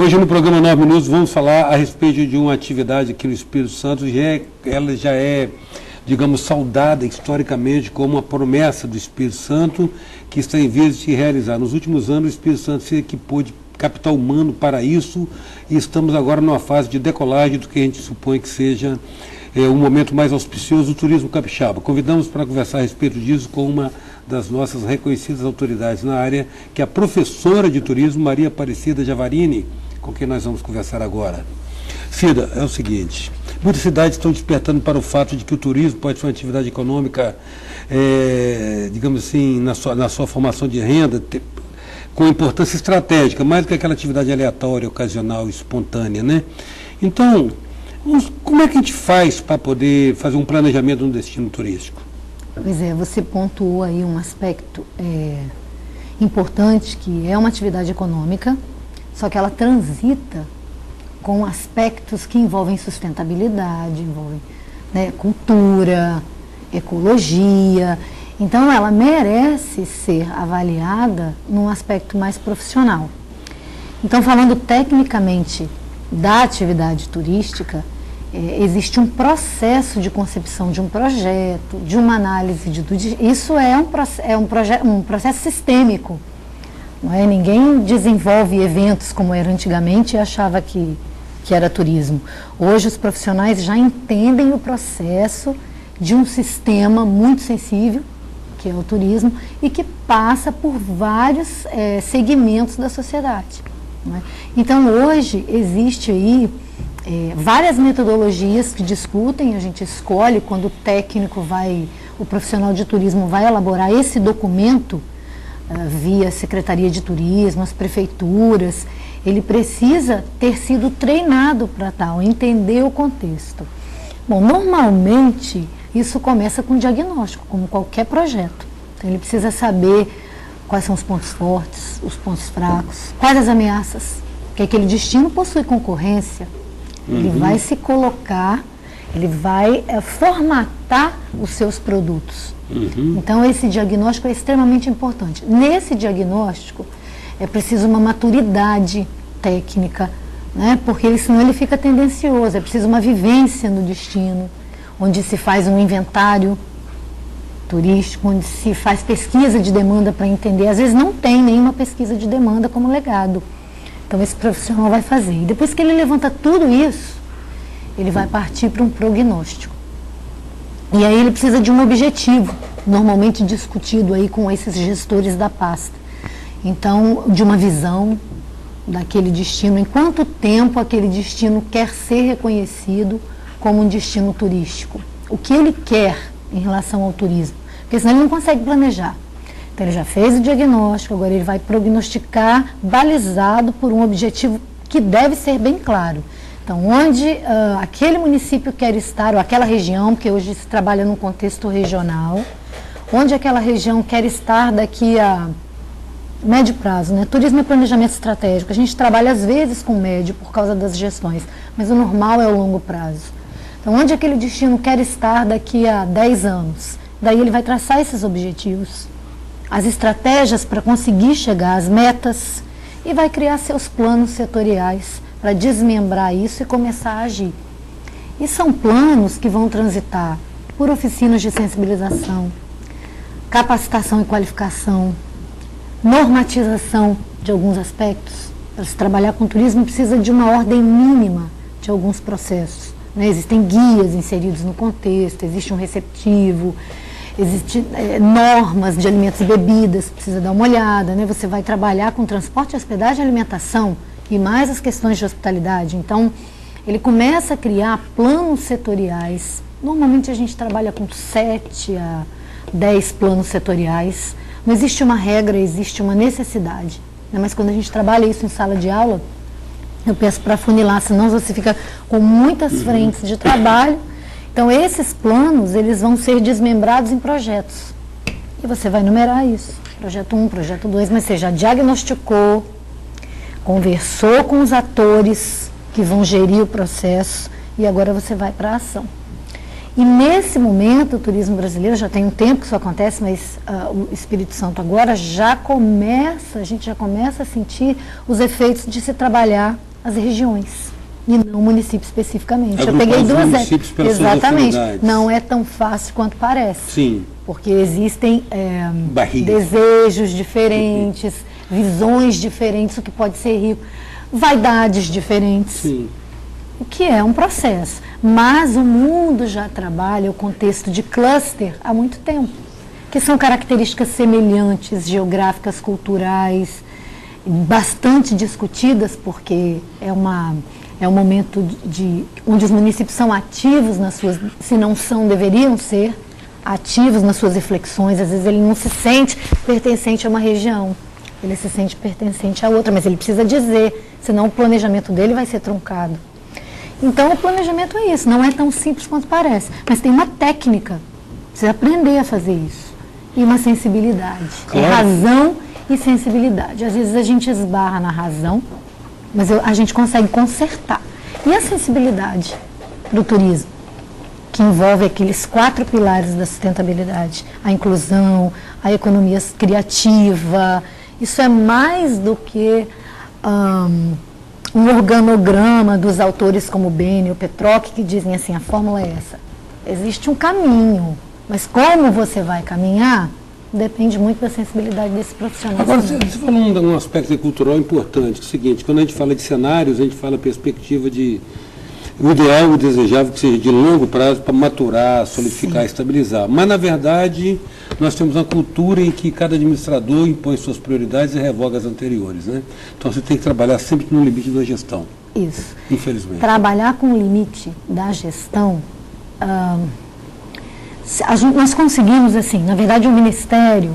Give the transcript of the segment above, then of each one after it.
Hoje no programa 9 Minutos vamos falar a respeito de uma atividade aqui no Espírito Santo, ela já é, digamos, saudada historicamente como uma promessa do Espírito Santo que está em vias de se realizar. Nos últimos anos o Espírito Santo se equipou de capital humano para isso e estamos agora numa fase de decolagem do que a gente supõe que seja um momento mais auspicioso do turismo capixaba. Convidamos para conversar a respeito disso com uma das nossas reconhecidas autoridades na área, que é a professora de turismo Maria Aparecida Javarini, com quem nós vamos conversar agora. Cida, é o seguinte, muitas cidades estão despertando para o fato de que o turismo pode ser uma atividade econômica, digamos assim, na sua formação de renda, com importância estratégica, mais do que aquela atividade aleatória, ocasional, espontânea, né? Então, como é que a gente faz para poder fazer um planejamento de um destino turístico? Pois é, você pontuou aí um aspecto importante, que é uma atividade econômica, só que ela transita com aspectos que envolvem sustentabilidade, envolvem, né, cultura, ecologia. Então, ela merece ser avaliada num aspecto mais profissional. Então, falando tecnicamente da atividade turística, existe um processo de concepção de um projeto, de uma análise isso é um processo sistêmico. Não é? Ninguém desenvolve eventos como era antigamente e achava que era turismo. Hoje os profissionais já entendem o processo de um sistema muito sensível, que é o turismo, e que passa por vários segmentos da sociedade. Não é? Então hoje existe aí várias metodologias que discutem, a gente escolhe quando o profissional de turismo vai elaborar esse documento via Secretaria de Turismo, as prefeituras, ele precisa ter sido treinado para tal, entender o contexto. Bom, normalmente isso começa com diagnóstico, como qualquer projeto. Então, ele precisa saber quais são os pontos fortes, os pontos fracos, quais as ameaças, porque aquele destino possui concorrência. Ele vai se colocar, ele vai formatar os seus produtos. Então, esse diagnóstico é extremamente importante. Nesse diagnóstico, é preciso uma maturidade técnica, né? Porque senão ele fica tendencioso. É preciso uma vivência no destino, onde se faz um inventário turístico, onde se faz pesquisa de demanda para entender. Às vezes não tem nenhuma pesquisa de demanda como legado. Então, esse profissional vai fazer. E depois que ele levanta tudo isso, ele vai partir para um prognóstico. E aí ele precisa de um objetivo, normalmente discutido aí com esses gestores da pasta. Então, de uma visão daquele destino, em quanto tempo aquele destino quer ser reconhecido como um destino turístico. O que ele quer em relação ao turismo, porque senão ele não consegue planejar. Então, ele já fez o diagnóstico, agora ele vai prognosticar balizado por um objetivo que deve ser bem claro. Então, onde aquele município quer estar, ou aquela região, porque hoje se trabalha num contexto regional, onde aquela região quer estar daqui a médio prazo, né? Turismo é planejamento estratégico. A gente trabalha às vezes com médio por causa das gestões, mas o normal é o longo prazo. Então, onde aquele destino quer estar daqui a 10 anos? Daí ele vai traçar esses objetivos, as estratégias para conseguir chegar às metas e vai criar seus planos setoriais para desmembrar isso e começar a agir. E são planos que vão transitar por oficinas de sensibilização, capacitação e qualificação, normatização de alguns aspectos. Para se trabalhar com turismo precisa de uma ordem mínima de alguns processos, né? Existem guias inseridos no contexto, existe um receptivo, existem normas de alimentos e bebidas, precisa dar uma olhada, né? Você vai trabalhar com transporte, hospedagem e alimentação e mais as questões de hospitalidade. Então, ele começa a criar planos setoriais. Normalmente a gente trabalha com 7 a 10 planos setoriais. Não existe uma regra, existe uma necessidade, né? Mas quando a gente trabalha isso em sala de aula, eu peço para funilar, senão você fica com muitas frentes de trabalho. Então, esses planos, eles vão ser desmembrados em projetos. E você vai numerar isso. Projeto 1, projeto 2, mas você já diagnosticou, conversou com os atores que vão gerir o processo e agora você vai para a ação. E nesse momento, o turismo brasileiro, já tem um tempo que isso acontece, mas o Espírito Santo agora a gente já começa a sentir os efeitos de se trabalhar as regiões e não o município especificamente. Eu Agrupar peguei os duas municípios pelas suas exatamente. afinidades. Não é tão fácil quanto parece. Sim. Porque existem Barrigas. desejos diferentes, visões diferentes, o que pode ser rico, vaidades diferentes. Sim. O que é um processo. Mas o mundo já trabalha o contexto de cluster há muito tempo, que são características semelhantes, geográficas, culturais, bastante discutidas, porque é um momento onde os municípios são ativos nas suas, se não são, deveriam ser ativos nas suas reflexões. Às vezes ele não se sente pertencente a uma região, ele se sente pertencente a outra, mas ele precisa dizer, senão o planejamento dele vai ser truncado. Então, o planejamento é isso, não é tão simples quanto parece, mas tem uma técnica, precisa aprender a fazer isso, e uma sensibilidade. Claro. É razão e sensibilidade. Às vezes a gente esbarra na razão, mas a gente consegue consertar. E a sensibilidade do turismo, que envolve aqueles 4 pilares da sustentabilidade, a inclusão, a economia criativa, isso é mais do que um organograma dos autores como Bene ou Petroc, que dizem assim, a fórmula é essa. Existe um caminho, mas como você vai caminhar, depende muito da sensibilidade desse profissional. Agora, você falou um aspecto cultural importante, que é o seguinte, quando a gente fala de cenários, a gente fala perspectiva de o ideal, o desejável que seja de longo prazo para maturar, solidificar, Sim. estabilizar. Mas, na verdade, nós temos uma cultura em que cada administrador impõe suas prioridades e revoga as anteriores, né? Então, você tem que trabalhar sempre no limite da gestão. Isso. Infelizmente. Trabalhar com o limite da gestão, nós conseguimos, assim, na verdade o Ministério,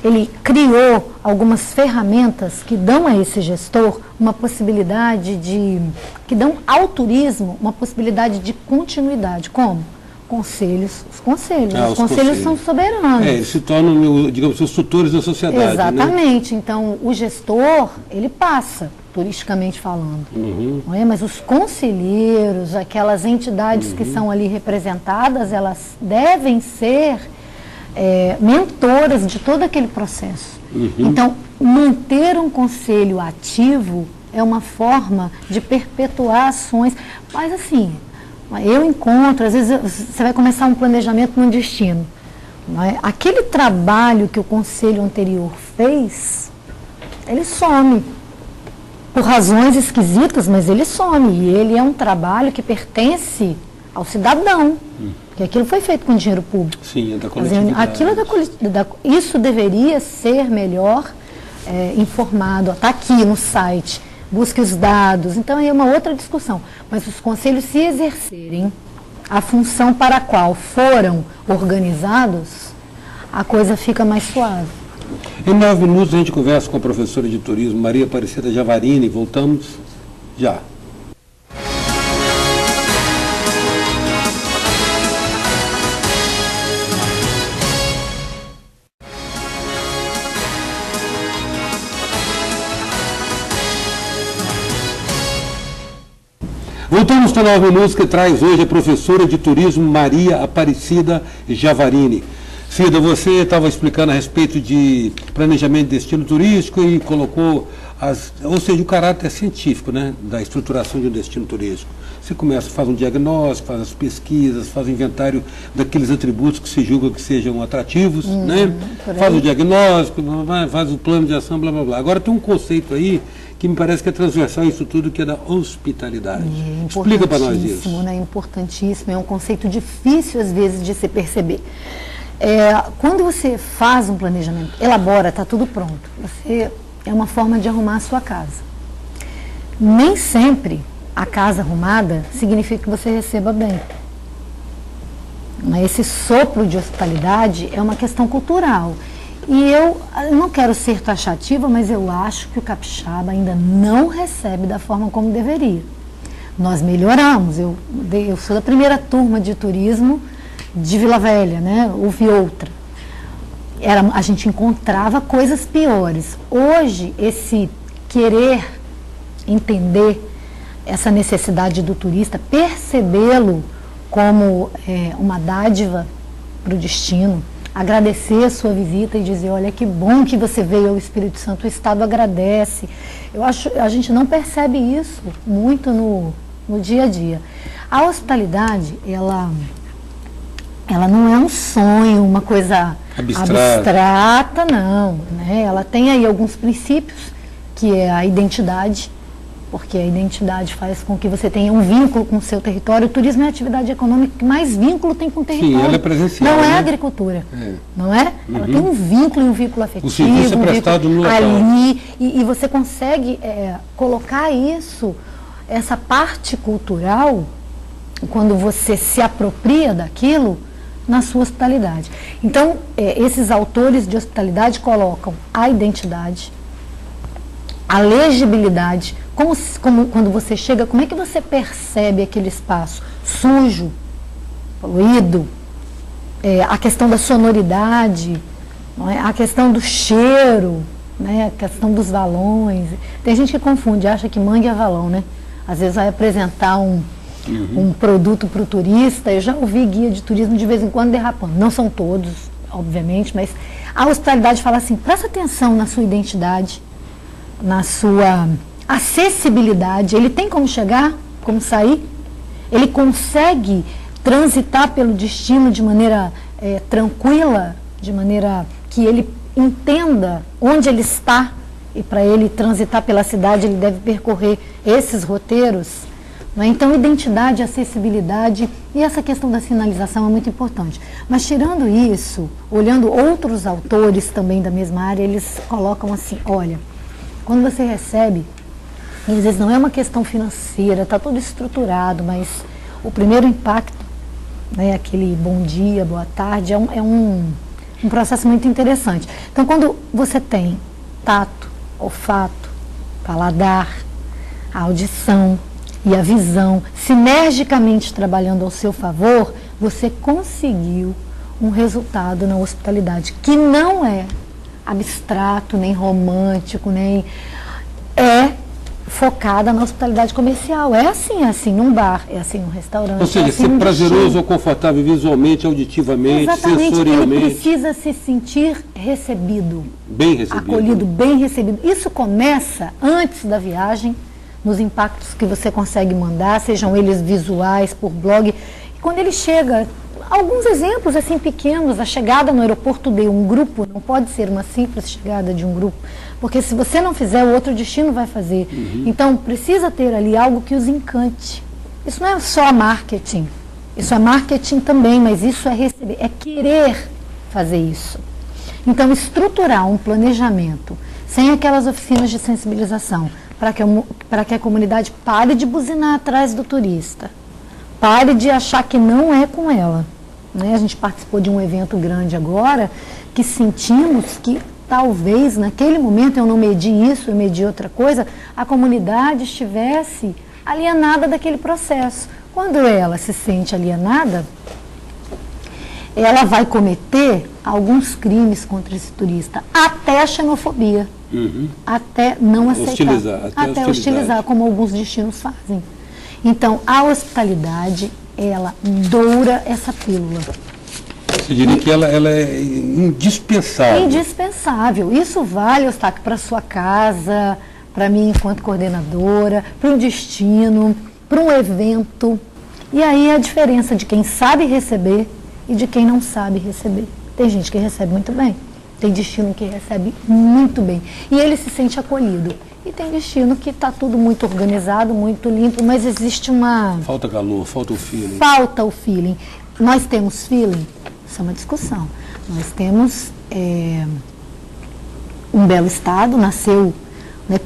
ele criou algumas ferramentas que dão a esse gestor uma possibilidade que dão ao turismo uma possibilidade de continuidade. Como? Conselhos. Os conselhos são soberanos. Eles se tornam, digamos, os tutores da sociedade. Exatamente. Né? Então, o gestor, ele passa, turisticamente falando. Uhum. Não é? Mas os conselheiros, aquelas entidades que são ali representadas, elas devem ser mentoras de todo aquele processo. Uhum. Então, manter um conselho ativo é uma forma de perpetuar ações. Mas, assim, eu encontro, às vezes você vai começar um planejamento num destino. Não é? Aquele trabalho que o conselho anterior fez, ele some. Por razões esquisitas, mas ele some. E ele é um trabalho que pertence ao cidadão. Porque aquilo foi feito com dinheiro público. Sim, é da coletividade. Aquilo isso deveria ser melhor informado. Está aqui no site. Busque os dados. Então, é uma outra discussão. Mas os conselhos, se exercerem a função para a qual foram organizados, a coisa fica mais suave. Em 9 minutos a gente conversa com a professora de turismo Maria Aparecida Javarini. Voltamos já. Voltamos para 9 minutos, que traz hoje a professora de turismo Maria Aparecida Javarini. Cida, você estava explicando a respeito de planejamento de destino turístico e colocou, ou seja, o caráter científico, né, da estruturação de um destino turístico. Você começa, faz um diagnóstico, faz as pesquisas, faz o inventário daqueles atributos que se julga que sejam atrativos, né? Faz o diagnóstico, faz o plano de ação, blá, blá, blá. Agora tem um conceito aí que me parece que é transversal a isso tudo, que é da hospitalidade. Explica para nós isso. É importantíssimo, é um conceito difícil às vezes de se perceber. Quando você faz um planejamento, elabora, está tudo pronto. É uma forma de arrumar a sua casa. Nem sempre a casa arrumada significa que você receba bem. Esse sopro de hospitalidade é uma questão cultural. E eu não quero ser taxativa, mas eu acho que o capixaba ainda não recebe da forma como deveria. Nós melhoramos. Eu sou da primeira turma de turismo de Vila Velha, né? Houve outra. A gente encontrava coisas piores. Hoje, esse querer entender essa necessidade do turista, percebê-lo como uma dádiva para o destino, agradecer a sua visita e dizer, olha, que bom que você veio ao Espírito Santo, o Estado agradece. Eu acho, a gente não percebe isso muito no dia a dia. A hospitalidade, ela não é um sonho, uma coisa abstrata, não, né? Ela tem aí alguns princípios, que é a identidade, porque a identidade faz com que você tenha um vínculo com o seu território. O turismo é a atividade econômica que mais vínculo tem com o território. Sim, ela é presencial. Não é né? agricultura, não é? Ela tem um vínculo e um vínculo afetivo. O serviço é prestado no local. Ali, e você consegue colocar isso, essa parte cultural, quando você se apropria daquilo, na sua hospitalidade. Então, esses autores de hospitalidade colocam a identidade, a legibilidade, como quando você chega, como é que você percebe aquele espaço sujo, poluído, a questão da sonoridade, não é? A questão do cheiro, né? A questão dos valões. Tem gente que confunde, acha que mangue é valão, né? Às vezes vai apresentar um produto para o turista. Eu já ouvi guia de turismo de vez em quando derrapando. Não são todos, obviamente, mas a hospitalidade fala assim, presta atenção na sua identidade, na sua acessibilidade. Ele tem como chegar, como sair? Ele consegue transitar pelo destino de maneira tranquila, de maneira que ele entenda onde ele está, e para ele transitar pela cidade ele deve percorrer esses roteiros. Então, identidade, acessibilidade e essa questão da sinalização é muito importante. Mas, tirando isso, olhando outros autores também da mesma área, eles colocam assim, olha, quando você recebe, e às vezes não é uma questão financeira, está tudo estruturado, mas o primeiro impacto, né, aquele bom dia, boa tarde, é um processo muito interessante. Então, quando você tem tato, olfato, paladar, a audição e a visão sinergicamente trabalhando ao seu favor, você conseguiu um resultado na hospitalidade que não é abstrato, nem romântico, nem focada na hospitalidade comercial. É assim num bar, é assim num restaurante. Ou seja, ser prazeroso ou confortável visualmente, auditivamente, exatamente, sensorialmente. Ele precisa se sentir recebido. Bem recebido. Acolhido, bem recebido. Isso começa antes da viagem, nos impactos que você consegue mandar, sejam eles visuais, por blog. E quando ele chega, alguns exemplos assim pequenos, a chegada no aeroporto de um grupo, não pode ser uma simples chegada de um grupo, porque se você não fizer, o outro destino vai fazer. Então, precisa ter ali algo que os encante. Isso não é só marketing, isso é marketing também, mas isso é receber, é querer fazer isso. Então, estruturar um planejamento, sem aquelas oficinas de sensibilização, para que a comunidade pare de buzinar atrás do turista, pare de achar que não é com ela. Né? A gente participou de um evento grande agora, que sentimos que talvez naquele momento, eu não medi isso, eu medi outra coisa, a comunidade estivesse alienada daquele processo. Quando ela se sente alienada, ela vai cometer alguns crimes contra esse turista, até a xenofobia. Até não aceitar, até hostilizar, como alguns destinos fazem. Então, a hospitalidade, ela doura essa pílula. Você diria que ela é indispensável. Indispensável. Isso vale, Eustáquio, para a sua casa, para mim enquanto coordenadora, para um destino, para um evento. E aí a diferença de quem sabe receber e de quem não sabe receber. Tem gente que recebe muito bem. Tem destino que recebe muito bem e ele se sente acolhido. E tem destino que está tudo muito organizado, muito limpo, mas existe uma... Falta calor, falta o feeling. Falta o feeling. Nós temos feeling? Isso é uma discussão. Nós temos um belo estado, nasceu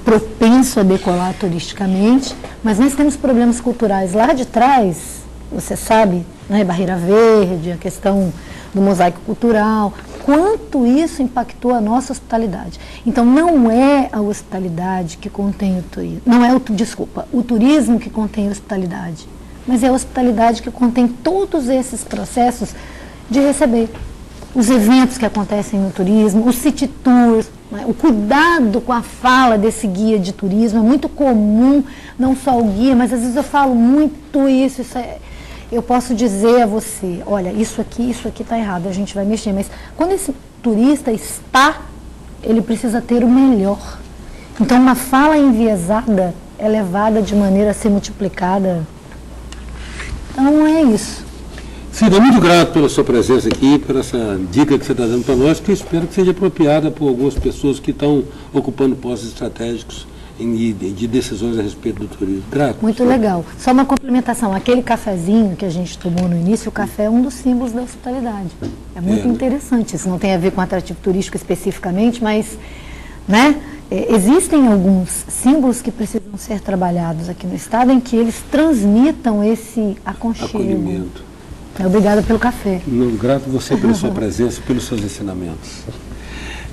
propenso a decolar turisticamente, mas nós temos problemas culturais lá de trás, você sabe, né, Barreira Verde, a questão do mosaico cultural, quanto isso impactou a nossa hospitalidade. Então, não é a hospitalidade que contém o turismo, não é o turismo que contém a hospitalidade, mas é a hospitalidade que contém todos esses processos de receber. Os eventos que acontecem no turismo, os city tours, né, o cuidado com a fala desse guia de turismo, é muito comum, não só o guia, mas às vezes eu falo muito isso eu posso dizer a você, olha, isso aqui está errado, a gente vai mexer. Mas quando esse turista está, ele precisa ter o melhor. Então, uma fala enviesada é levada de maneira a ser multiplicada. Então, é isso. Cida, muito grato pela sua presença aqui, por essa dica que você está dando para nós, que eu espero que seja apropriada por algumas pessoas que estão ocupando postos estratégicos de decisões a respeito do turismo. Grato. Muito legal. Só uma complementação, aquele cafezinho que a gente tomou no início, o café é um dos símbolos da hospitalidade. É muito interessante. Isso não tem a ver com atrativo turístico especificamente, mas, né, existem alguns símbolos que precisam ser trabalhados aqui no estado em que eles transmitam esse aconchego. Acolhimento. Obrigada pelo café. Não, grato a você pela sua presença e pelos seus ensinamentos.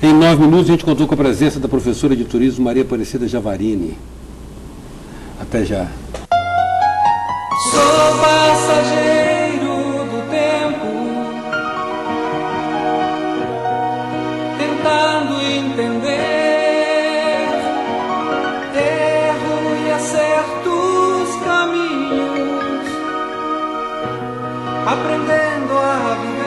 Em 9 minutos, a gente contou com a presença da professora de turismo Maria Aparecida Javarini. Até já. Sou passageiro do tempo, tentando entender erro e acertos caminhos, aprendendo a viver.